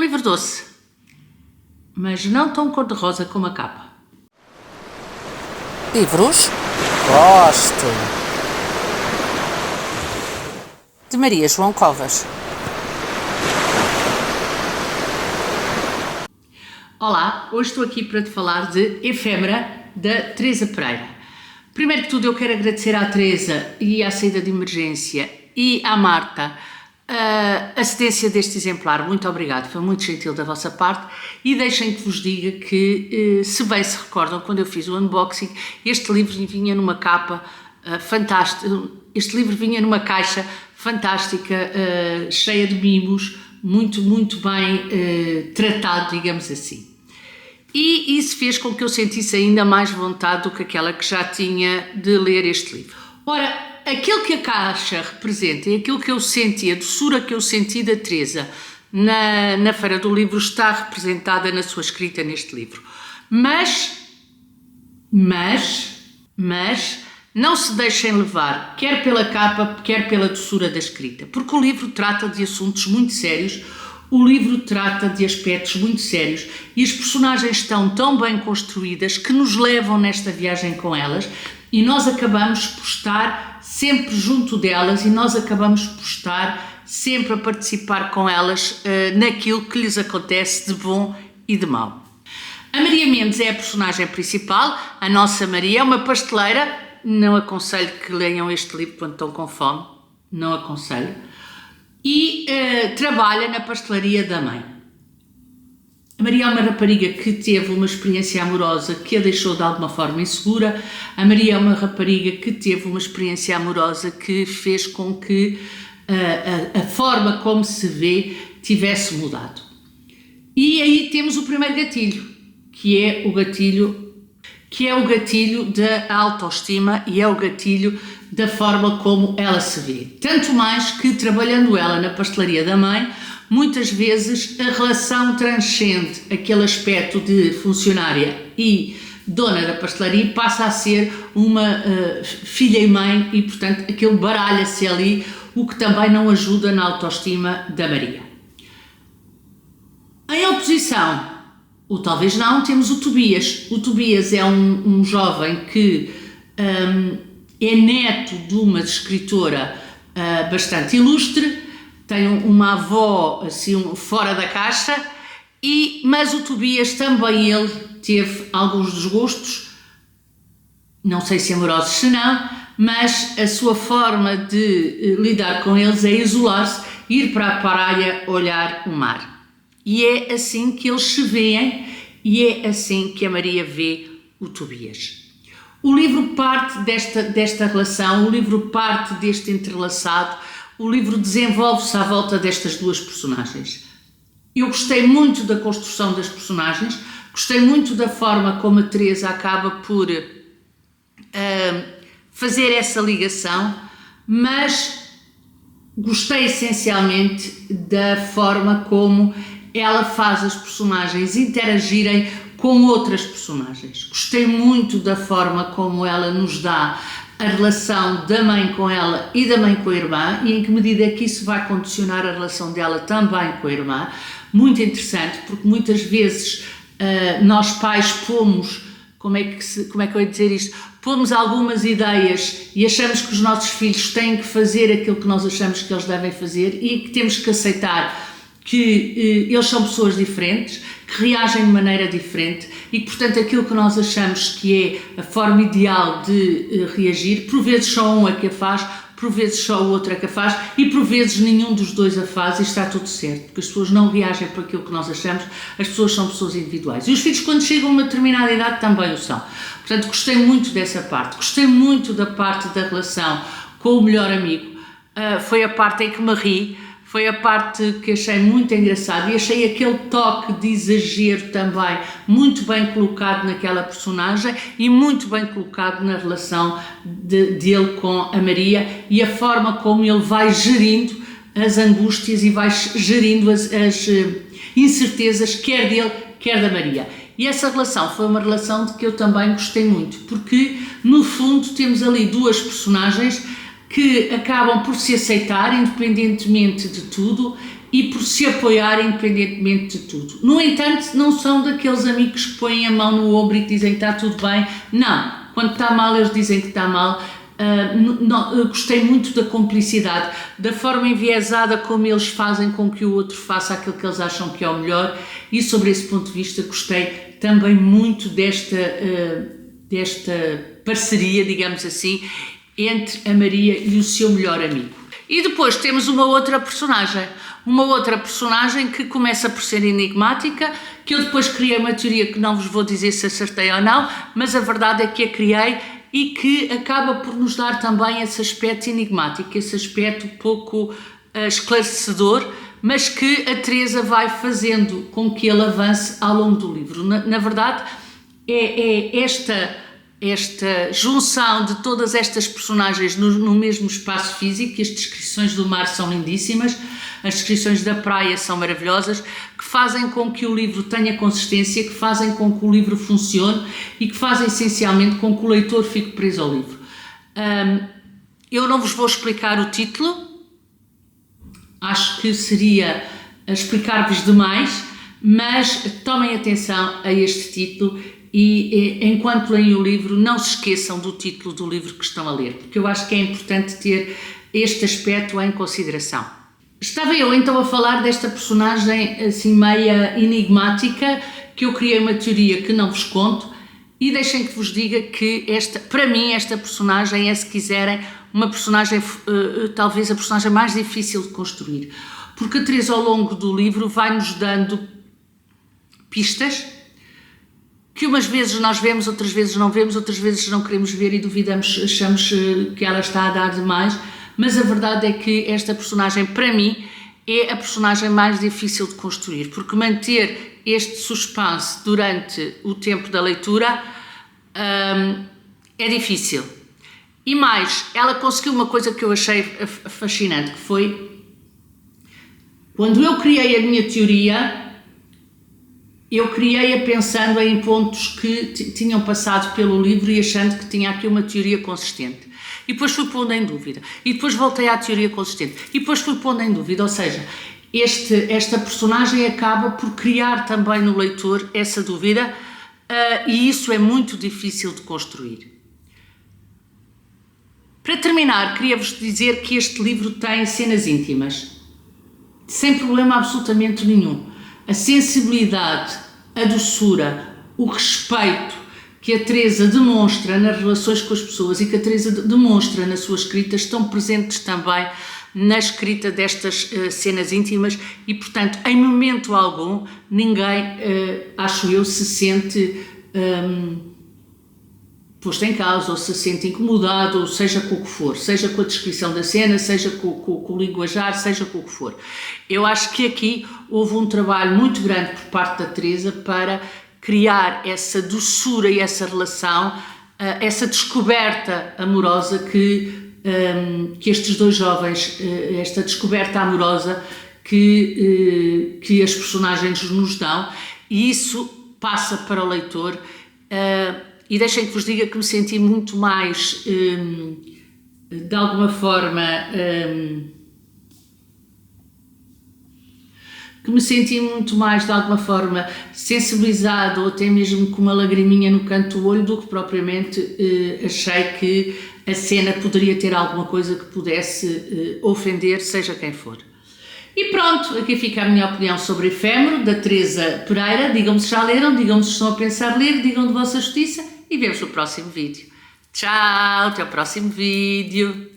Livro doce, mas não tão cor-de-rosa como a capa. Livros? Gosto. De Maria João Covas. Olá, hoje estou aqui para te falar de Efêmera, da Teresa Pereira. Primeiro que tudo eu quero agradecer à Teresa e à saída de emergência e à Marta a cedência deste exemplar. Muito obrigado, foi muito gentil da vossa parte e deixem que vos diga que, se bem se recordam, quando eu fiz o unboxing, este livro vinha numa capa fantástica, este livro vinha numa caixa fantástica, cheia de mimos, muito bem tratado, digamos assim. E isso fez com que eu sentisse ainda mais vontade do que aquela que já tinha de ler este livro. Ora, aquilo que a caixa representa e aquilo que eu senti, a doçura que eu senti da Teresa na Feira do Livro está representada na sua escrita neste livro. Mas não se deixem levar, quer pela capa, quer pela doçura da escrita, porque o livro trata de assuntos muito sérios, o livro trata de aspectos muito sérios e as personagens estão tão bem construídas que nos levam nesta viagem com elas e nós acabamos por estar sempre junto delas e nós acabamos por estar sempre a participar com elas naquilo que lhes acontece de bom e de mau. A Maria Mendes é a personagem principal, a nossa Maria é uma pasteleira, não aconselho que leiam este livro quando estão com fome, não aconselho, e trabalha na pastelaria da mãe. A Maria é uma rapariga que teve uma experiência amorosa que a deixou de alguma forma insegura. A Maria é uma rapariga que teve uma experiência amorosa que fez com que a forma como se vê tivesse mudado. E aí temos o primeiro gatilho, que é o gatilho da autoestima e é o gatilho da forma como ela se vê. Tanto mais que, trabalhando ela na pastelaria da mãe, muitas vezes a relação transcende aquele aspecto de funcionária e dona da pastelaria e passa a ser uma filha e mãe e, portanto, aquilo baralha-se ali, o que também não ajuda na autoestima da Maria. Em oposição, ou talvez não, temos o Tobias. O Tobias é um jovem que é neto de uma escritora bastante ilustre, tem uma avó assim fora da caixa, mas o Tobias também ele teve alguns desgostos, não sei se amorosos se não, mas a sua forma de lidar com eles é isolar-se, ir para a praia olhar o mar. E é assim que eles se veem e é assim que a Maria vê o Tobias. O livro parte desta relação, o livro parte deste entrelaçado, o livro desenvolve-se à volta destas duas personagens. Eu gostei muito da construção das personagens, gostei muito da forma como a Teresa acaba por fazer essa ligação, mas gostei essencialmente da forma como ela faz as personagens interagirem com outras personagens. Gostei muito da forma como ela nos dá a relação da mãe com ela e da mãe com a irmã e em que medida é que isso vai condicionar a relação dela também com a irmã. Muito interessante, porque muitas vezes nós pais pomos, como é que eu ia dizer isto? Pomos algumas ideias e achamos que os nossos filhos têm que fazer aquilo que nós achamos que eles devem fazer e que temos que aceitar que eles são pessoas diferentes, que reagem de maneira diferente e que, portanto, aquilo que nós achamos que é a forma ideal de reagir, por vezes só um é que a faz, por vezes só o outro é que a faz e por vezes nenhum dos dois a faz e está tudo certo, porque as pessoas não reagem por aquilo que nós achamos, as pessoas são pessoas individuais. E os filhos, quando chegam a uma determinada idade, também o são. Portanto, gostei muito dessa parte, gostei muito da parte da relação com o melhor amigo, foi a parte em que me ri, foi a parte que achei muito engraçada e achei aquele toque de exagero também muito bem colocado naquela personagem e muito bem colocado na relação dele com a Maria e a forma como ele vai gerindo as angústias e vai gerindo as incertezas, quer dele, quer da Maria. E essa relação foi uma relação de que eu também gostei muito, porque no fundo temos ali duas personagens que acabam por se aceitar independentemente de tudo e por se apoiar independentemente de tudo. No entanto, não são daqueles amigos que põem a mão no ombro e que dizem que está tudo bem. Não, quando está mal eles dizem que está mal. Eu gostei muito da cumplicidade, da forma enviesada como eles fazem com que o outro faça aquilo que eles acham que é o melhor, e sobre esse ponto de vista gostei também muito desta parceria, digamos assim, entre a Maria e o seu melhor amigo. E depois temos uma outra personagem que começa por ser enigmática, que eu depois criei uma teoria que não vos vou dizer se acertei ou não, mas a verdade é que a criei e que acaba por nos dar também esse aspecto enigmático, esse aspecto pouco esclarecedor, mas que a Teresa vai fazendo com que ele avance ao longo do livro. Na verdade, é esta junção de todas estas personagens no mesmo espaço físico, que as descrições do mar são lindíssimas, as descrições da praia são maravilhosas, que fazem com que o livro tenha consistência, que fazem com que o livro funcione e que fazem essencialmente com que o leitor fique preso ao livro. Eu não vos vou explicar o título, acho que seria explicar-vos demais, mas tomem atenção a este título e enquanto leem o livro não se esqueçam do título do livro que estão a ler, porque eu acho que é importante ter este aspecto em consideração. Estava eu então a falar desta personagem assim meia enigmática, que eu criei uma teoria que não vos conto, e deixem que vos diga que para mim esta personagem é, se quiserem, uma personagem, talvez a personagem mais difícil de construir, porque a Teresa ao longo do livro vai-nos dando pistas que umas vezes nós vemos, outras vezes não vemos, outras vezes não queremos ver e duvidamos, achamos que ela está a dar demais, mas a verdade é que esta personagem, para mim, é a personagem mais difícil de construir, porque manter este suspense durante o tempo da leitura é difícil. E mais, ela conseguiu uma coisa que eu achei fascinante, que foi, quando eu criei a minha teoria, eu criei-a pensando em pontos que tinham passado pelo livro e achando que tinha aqui uma teoria consistente. E depois fui pondo em dúvida. E depois voltei à teoria consistente. E depois fui pondo em dúvida. Ou seja, esta personagem acaba por criar também no leitor essa dúvida e isso é muito difícil de construir. Para terminar, queria-vos dizer que este livro tem cenas íntimas. Sem problema absolutamente nenhum. A sensibilidade, a doçura, o respeito que a Teresa demonstra nas relações com as pessoas e que a Teresa demonstra na sua escrita estão presentes também na escrita destas cenas íntimas e, portanto, em momento algum, ninguém, acho eu, se sente posto em causa ou se sente incomodado, ou seja com o que for, seja com a descrição da cena, seja com o linguajar, seja com o que for. Eu acho que aqui houve um trabalho muito grande por parte da Teresa para criar essa doçura e essa relação, essa descoberta amorosa que estes dois jovens, esta descoberta amorosa que as personagens nos dão, e isso passa para o leitor. E deixem que vos diga que me senti muito mais, de alguma forma, sensibilizado ou até mesmo com uma lagriminha no canto do olho do que propriamente achei que a cena poderia ter alguma coisa que pudesse ofender, seja quem for. E pronto, aqui fica a minha opinião sobre Efêmero, da Teresa Pereira. Digam-me se já leram, digam-me se estão a pensar ler, digam de vossa justiça e vemos no próximo vídeo. Tchau, até o próximo vídeo.